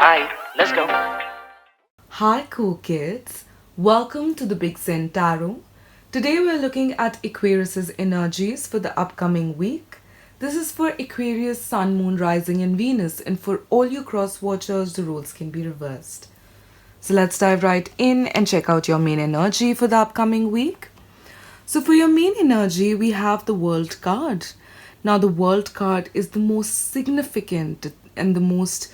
Hi, let's go. Hi, cool kids. Welcome to the Big Zen Tarot. Today we're looking at Aquarius's energies for the upcoming week. This is for Aquarius, Sun, Moon, Rising, and Venus, and for all you cross watchers, the roles can be reversed. So let's dive right in and check out your main energy for the upcoming week. So, for your main energy, we have the World card. Now, the World card is the most significant and the most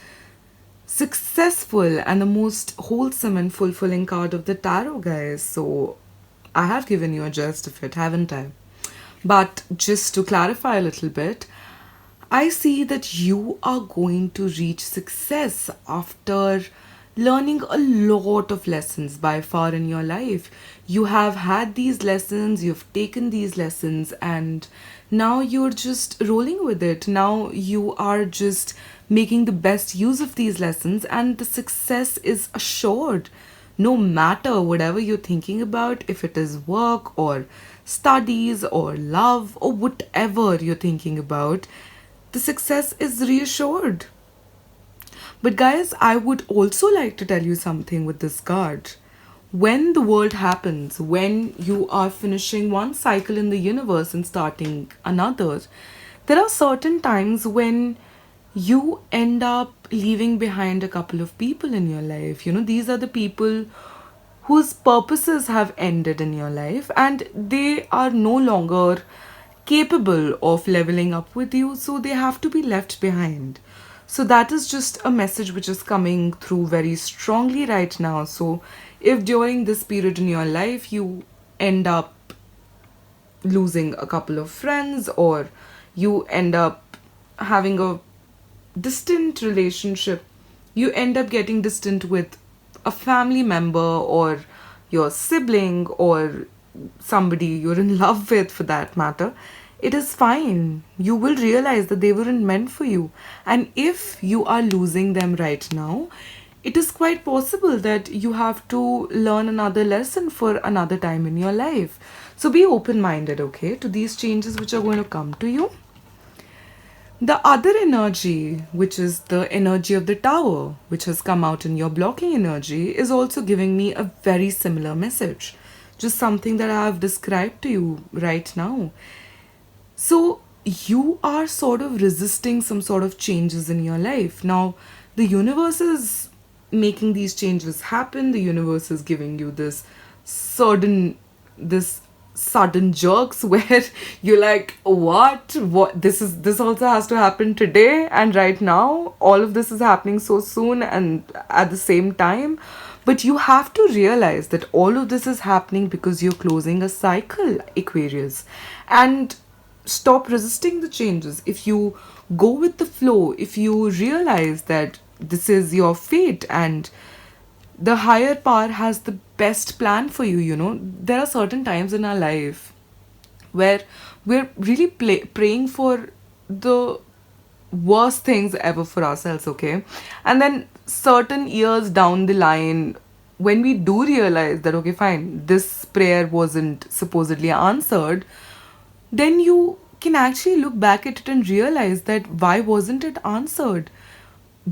successful and the most wholesome and fulfilling card of the tarot, guys. So, I have given you a gist of it, haven't I? But just to clarify a little bit, I see that you are going to reach success after learning a lot of lessons by far in your life. You have had these lessons, you've taken these lessons, and now you're just rolling with it. Now you are just making the best use of these lessons, and the success is assured. No matter whatever you're thinking about, if it is work or studies or love or whatever you're thinking about, the success is reassured. But guys, I would also like to tell you something with this card. When the world happens, when you are finishing one cycle in the universe and starting another, there are certain times when you end up leaving behind a couple of people in your life. You know, these are the people whose purposes have ended in your life and they are no longer capable of leveling up with you, so they have to be left behind. So that is just a message which is coming through very strongly right now. So if during this period in your life you end up losing a couple of friends, or you end up having a distant relationship, you end up getting distant with a family member or your sibling or somebody you're in love with for that matter, it is fine. You will realize that they weren't meant for you. And if you are losing them right now, it is quite possible that you have to learn another lesson for another time in your life. So be open minded, okay, to these changes which are going to come to you. The other energy, which is the energy of the tower, which has come out in your blocking energy, is also giving me a very similar message. Just something that I have described to you right now. So, you are sort of resisting some sort of changes in your life. Now, the universe is making these changes happen. The universe is giving you this sudden jerks where you're like, what this also has to happen today and right now. All of this is happening so soon and at the same time. But you have to realize that all of this is happening because you're closing a cycle, Aquarius. And stop resisting the changes. If you go with the flow, if you realize that this is your fate and the higher power has the best plan for you, there are certain times in our life where we're really praying for the worst things ever for ourselves, okay? And then certain years down the line, when we do realize that, okay, fine, this prayer wasn't supposedly answered, then you can actually look back at it and realize that why wasn't it answered?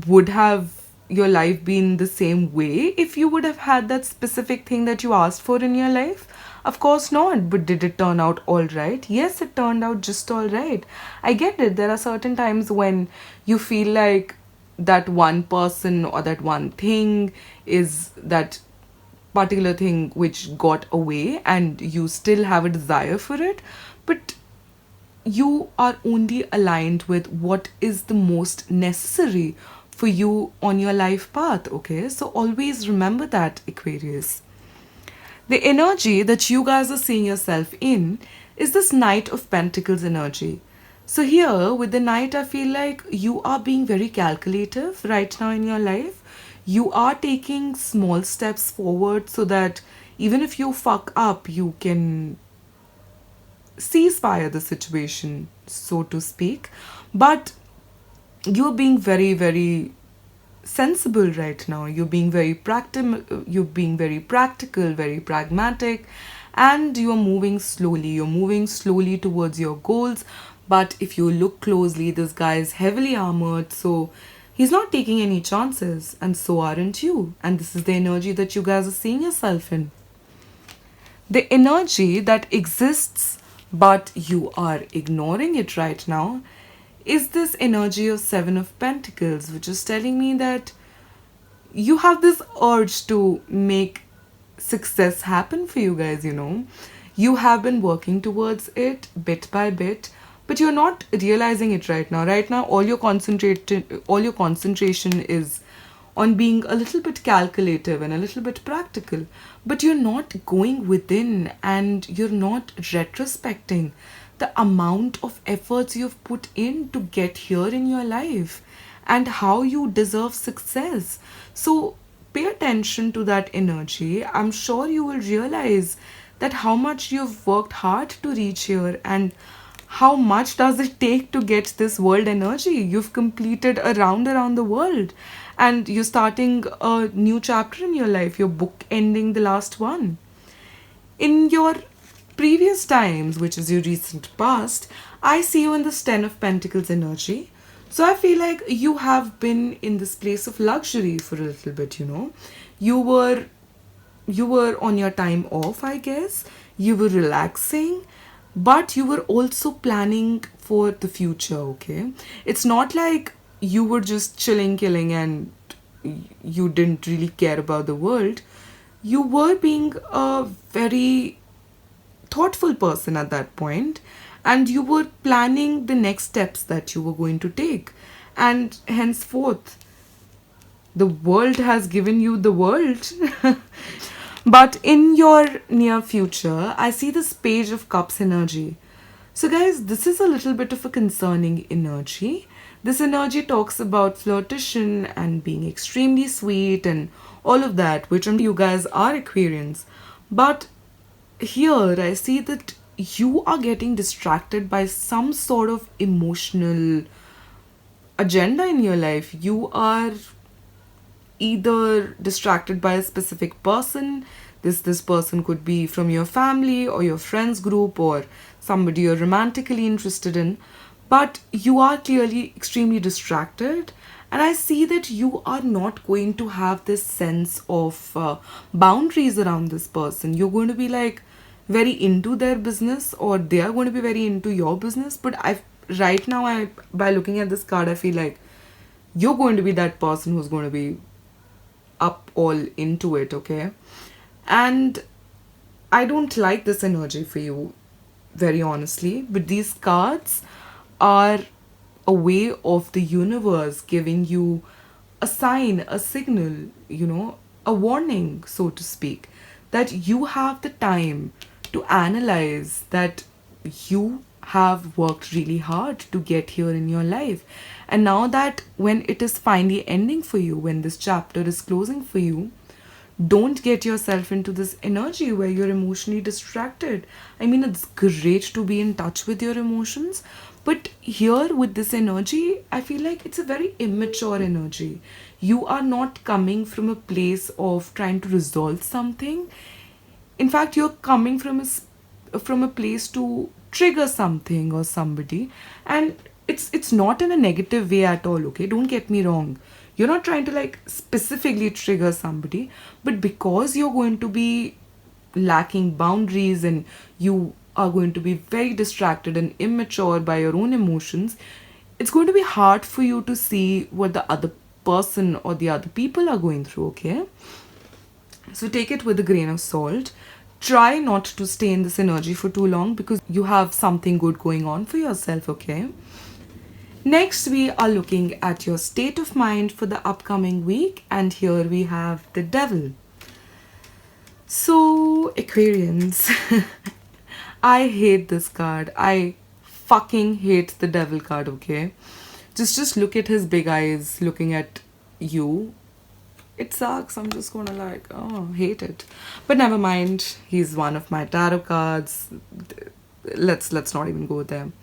Would have your life been the same way if you would have had that specific thing that you asked for in your life? Of course not. But did it turn out all right? Yes, it turned out just all right. I get it. There are certain times when you feel like that one person or that one thing is that particular thing which got away and you still have a desire for it, but you are only aligned with what is the most necessary for you on your life path, okay? So always remember that, Aquarius. The energy that you guys are seeing yourself in is this Knight of Pentacles energy. So, here with the Knight, I feel like you are being very calculative right now in your life. You are taking small steps forward so that even if you fuck up, you can ceasefire the situation, so to speak. But you're being very, very sensible right now. You're being very practical, very pragmatic, and you're moving slowly. You're moving slowly towards your goals. But if you look closely, this guy is heavily armored, so He's not taking any chances, and so aren't you. And this is the energy that you guys are seeing yourself in. The energy that exists, but you are ignoring it right now, is this energy of Seven of Pentacles, which is telling me that you have this urge to make success happen for you guys, you know. You have been working towards it bit by bit, but you're not realizing it right now. Right now, all your concentration is on being a little bit calculative and a little bit practical, but you're not going within and you're not retrospecting the amount of efforts you've put in to get here in your life and how you deserve success. So pay attention to that energy. I'm sure you will realize that how much you've worked hard to reach here, and how much does it take to get this world energy. You've completed a round around the world, and you're starting a new chapter in your life. Your book ending the last one. In your previous times, which is your recent past, I see you in this Ten of Pentacles energy. So I feel like you have been in this place of luxury for a little bit, you know. You were on your time off, I guess. You were relaxing, but you were also planning for the future, okay? It's not like you were just chilling, killing, and you didn't really care about the world. You were being a very thoughtful person at that point, and you were planning the next steps that you were going to take. And henceforth, the world has given you the world. But in your near future, I see this Page of Cups energy. So, guys, this is a little bit of a concerning energy. This energy talks about flirtation and being extremely sweet and all of that, which you guys are Aquarians. But here, I see that you are getting distracted by some sort of emotional agenda in your life. You are either distracted by a specific person. This person could be from your family or your friends group or somebody you're romantically interested in, but you are clearly extremely distracted. And I see that you are not going to have this sense of boundaries around this person. You're going to be like very into their business, or they are going to be very into your business. But right now, by looking at this card, I feel like you're going to be that person who's going to be up all into it, okay? And I don't like this energy for you, very honestly, but these cards are a way of the universe giving you a sign, a signal, you know, a warning, so to speak, that you have the time to analyze that you have worked really hard to get here in your life. And now that when it is finally ending for you, when this chapter is closing for you, don't get yourself into this energy where you're emotionally distracted. I mean, it's great to be in touch with your emotions, but here with this energy, I feel like it's a very immature energy. You are not coming from a place of trying to resolve something. In fact, you're coming from a place to trigger something or somebody, and it's not in a negative way at all, okay? Don't get me wrong. You're not trying to like specifically trigger somebody, but because you're going to be lacking boundaries and you are going to be very distracted and immature by your own emotions, it's going to be hard for you to see what the other person or the other people are going through, okay? So take it with a grain of salt. Try not to stay in this energy for too long because you have something good going on for yourself, okay? Next, we are looking at your state of mind for the upcoming week, and here we have the Devil. So, Aquarians, I hate this card. I fucking hate the Devil card, okay? Just look at his big eyes looking at you. It sucks. I'm just gonna like, hate it. But never mind. He's one of my tarot cards. Let's not even go there.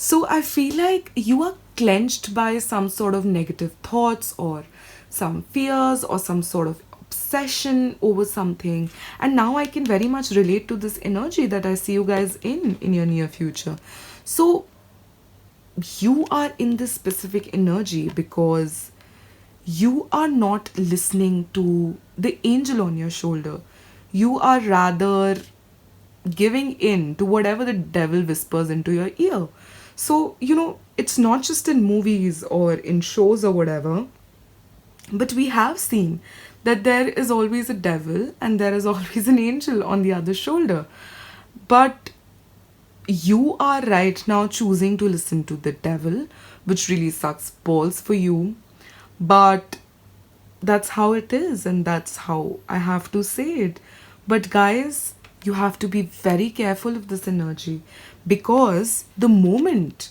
So I feel like you are clenched by some sort of negative thoughts or some fears or some sort of obsession over something. And now I can very much relate to this energy that I see you guys in your near future. So you are in this specific energy because you are not listening to the angel on your shoulder. You are rather giving in to whatever the devil whispers into your ear. So, it's not just in movies or in shows or whatever, but we have seen that there is always a devil and there is always an angel on the other shoulder. But you are right now choosing to listen to the devil, which really sucks balls for you. But that's how it is, and that's how I have to say it. But guys, you have to be very careful of this energy, because the moment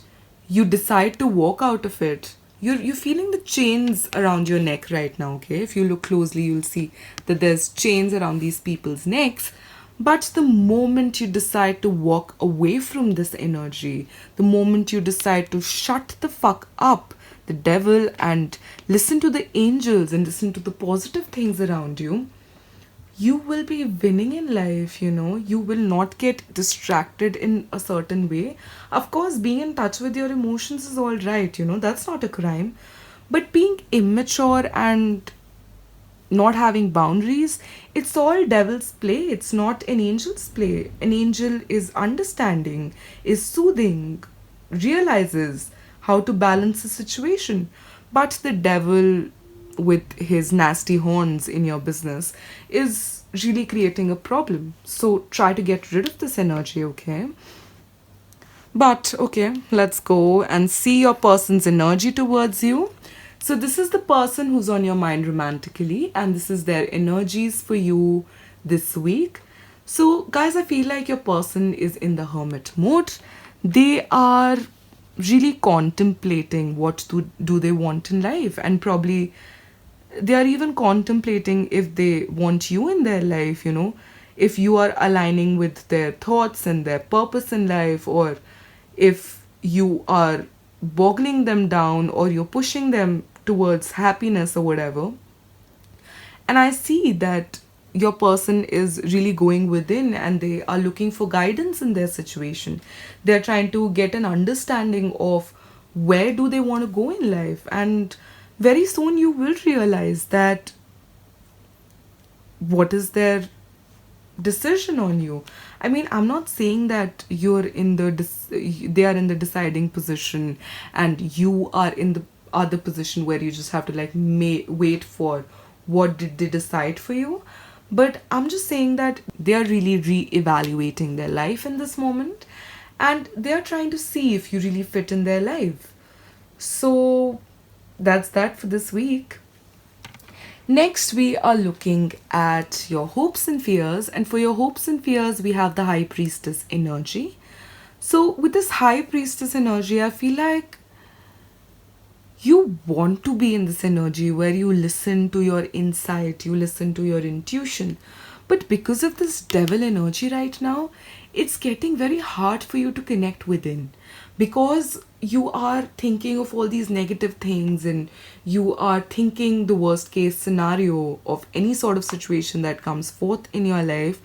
you decide to walk out of it, you're feeling the chains around your neck right now. Okay, if you look closely, you'll see that there's chains around these people's necks. But the moment you decide to walk away from this energy, the moment you decide to shut the fuck up, the devil, and listen to the angels and listen to the positive things around you, you will be winning in life. You will not get distracted in a certain way. Of course, being in touch with your emotions is all right, that's not a crime. But being immature and not having boundaries, it's all devil's play. It's not an angel's play. An angel is understanding, is soothing, realizes how to balance the situation. But the devil, with his nasty horns in your business, is really creating a problem. So try to get rid of this energy, okay? But okay, let's go and see your person's energy towards you. So, this is the person who's on your mind romantically, and this is their energies for you this week. So, guys, I feel like your person is in the hermit mode. They are really contemplating what do they want in life, and probably they are even contemplating if they want you in their life, if you are aligning with their thoughts and their purpose in life, or if you are boggling them down or you're pushing them towards happiness or whatever. And I see that your person is really going within and they are looking for guidance in their situation. They're trying to get an understanding of where do they want to go in life. And very soon you will realize that what is their decision on you. I mean, I'm not saying that they are in the deciding position and you are in the other position where you just have to like wait for what did they decide for you. But I'm just saying that they are really re-evaluating their life in this moment, and they are trying to see if you really fit in their life. So that's that for this week. Next, we are looking at your hopes and fears. And for your hopes and fears, we have the High Priestess energy. So, with this High Priestess energy, I feel like you want to be in this energy where you listen to your insight, you listen to your intuition. But because of this devil energy right now, it's getting very hard for you to connect within, because you are thinking of all these negative things and you are thinking the worst case scenario of any sort of situation that comes forth in your life.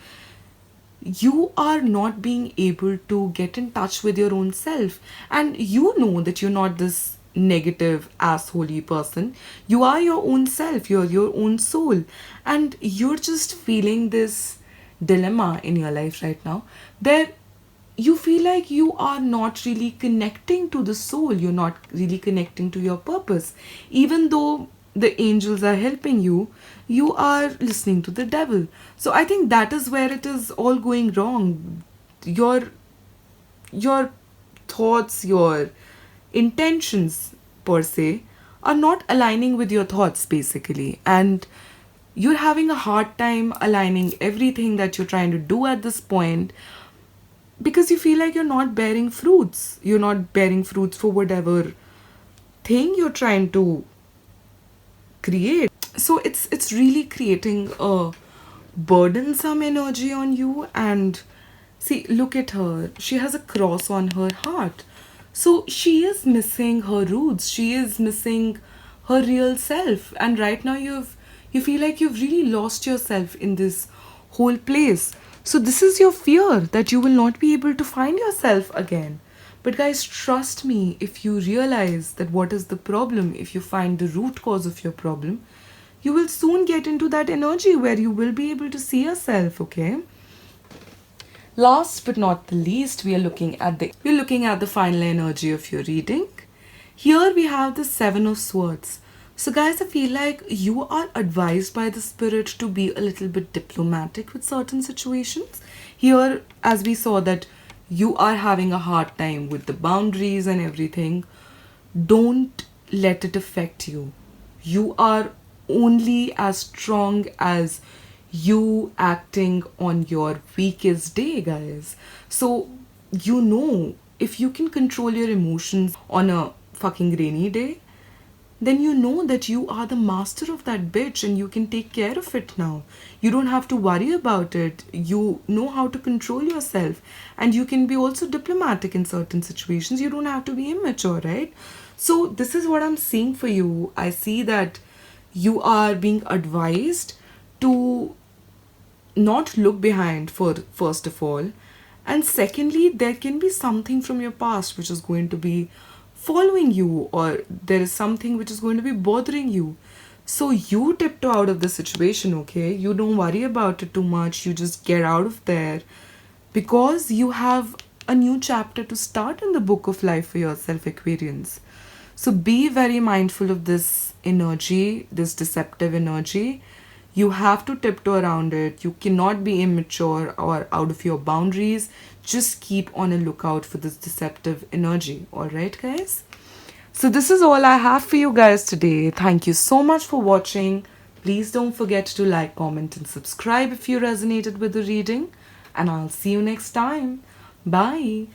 You are not being able to get in touch with your own self, and you know that you're not this negative assholey person. You are your own self, you're your own soul, and you're just feeling this dilemma in your life right now where you feel like you are not really connecting to the soul, you're not really connecting to your purpose. Even though the angels are helping you, you are listening to the devil. So I think that is where it is all going wrong. Your thoughts, your intentions per se are not aligning with your thoughts basically, and you're having a hard time aligning everything that you're trying to do at this point, because you feel like you're not bearing fruits. You're not bearing fruits for whatever thing you're trying to create. So it's really creating a burdensome energy on you. And see, look at her. She has a cross on her heart. So she is missing her roots. She is missing her real self. And right now you feel like you've really lost yourself in this whole place. So this is your fear, that you will not be able to find yourself again. But guys, trust me, if you realize that what is the problem, if you find the root cause of your problem, you will soon get into that energy where you will be able to see yourself, okay? Last but not the least, we're looking at the final energy of your reading. Here we have the Seven of Swords. So guys, I feel like you are advised by the spirit to be a little bit diplomatic with certain situations. Here, as we saw that you are having a hard time with the boundaries and everything, don't let it affect you. You are only as strong as you acting on your weakest day, guys. So, if you can control your emotions on a fucking rainy day, then you know that you are the master of that bitch and you can take care of it now. You don't have to worry about it. You know how to control yourself. And you can be also diplomatic in certain situations. You don't have to be immature, right? So, this is what I'm seeing for you. I see that you are being advised to not look behind for first of all, and secondly there can be something from your past which is going to be following you, or there is something which is going to be bothering you. So you tiptoe out of the situation, okay? You don't worry about it too much. You just get out of there, because you have a new chapter to start in the book of life for yourself, Aquarians. So be very mindful of this energy, this deceptive energy. You have to tiptoe around it. You cannot be immature or out of your boundaries. Just keep on a lookout for this deceptive energy. Alright, guys? So this is all I have for you guys today. Thank you so much for watching. Please don't forget to like, comment, and subscribe if you resonated with the reading. And I'll see you next time. Bye.